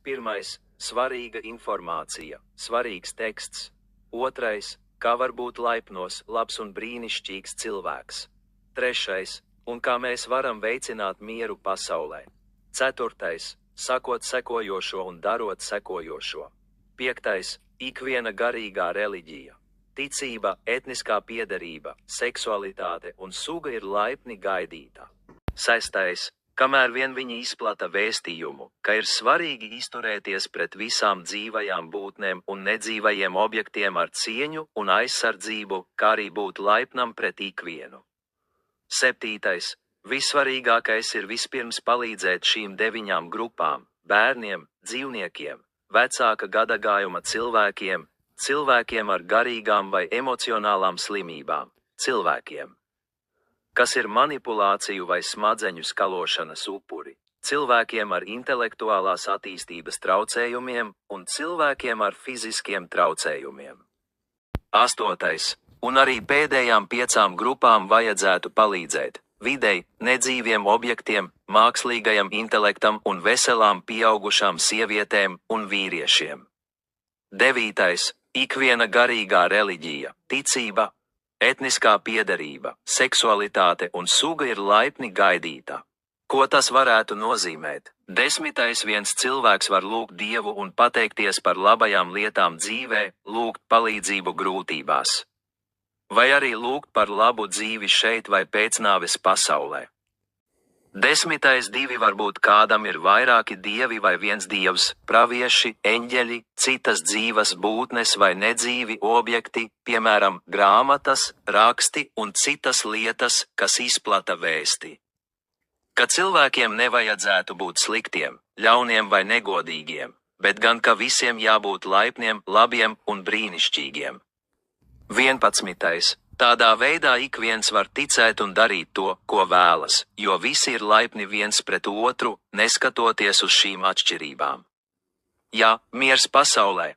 Pirmais - svarīga informācija, svarīgs teksts. Otrais - kā var būt laipnos, labs un brīnišķīgs cilvēks. Trešais - un kā mēs varam veicināt mieru pasaulē. Ceturtais - sakot sekojošo un darot sekojošo. Piektais - ikviena garīgā reliģija. Ticība, etniskā piederība, seksualitāte un suga ir laipni gaidīta. Sestais - kamēr vien viņi izplata vēstījumu, ka ir svarīgi izturēties pret visām dzīvajām būtnēm un nedzīvajiem objektiem ar cieņu un aizsardzību, kā arī būt laipnam pret ikvienu. Septītais - vissvarīgākais ir vispirms palīdzēt šīm 9 grupām - bērniem, dzīvniekiem, vecāka gadagājuma cilvēkiem, cilvēkiem ar garīgām vai emocionālām slimībām, cilvēkiem, kas ir manipulāciju vai smadzeņu skalošanas upuri, cilvēkiem ar intelektuālās attīstības traucējumiem un cilvēkiem ar fiziskiem traucējumiem. Astotais - un arī pēdējām 5 grupām vajadzētu palīdzēt - videi, nedzīviem objektiem, mākslīgajam intelektam un veselām pieaugušām sievietēm un vīriešiem. Devītais - ikviena garīgā reliģija, ticība, etniskā piederība, seksualitāte un suga ir laipni gaidīta. Ko tas varētu nozīmēt? Desmitais - viens cilvēks var lūgt Dievu un pateikties par labajām lietām dzīvē, lūgt palīdzību grūtībās. Vai arī lūgt par labu dzīvi šeit vai pēcnāves pasaulē. Desmitais - 2 varbūt kādam ir vairāki dievi vai viens dievs, pravieši, eņģeļi, citas dzīvas būtnes vai nedzīvi objekti, piemēram, grāmatas, raksti un citas lietas, kas izplata vēsti. Ka cilvēkiem nevajadzētu būt sliktiem, ļauniem vai negodīgiem, bet gan ka visiem jābūt laipniem, labiem un brīnišķīgiem. 11. Tādā veidā ik viens var ticēt un darīt to, ko vēlas, jo visi ir laipni viens pret otru, neskatoties uz šīm atšķirībām. Ja, miers pasaulē,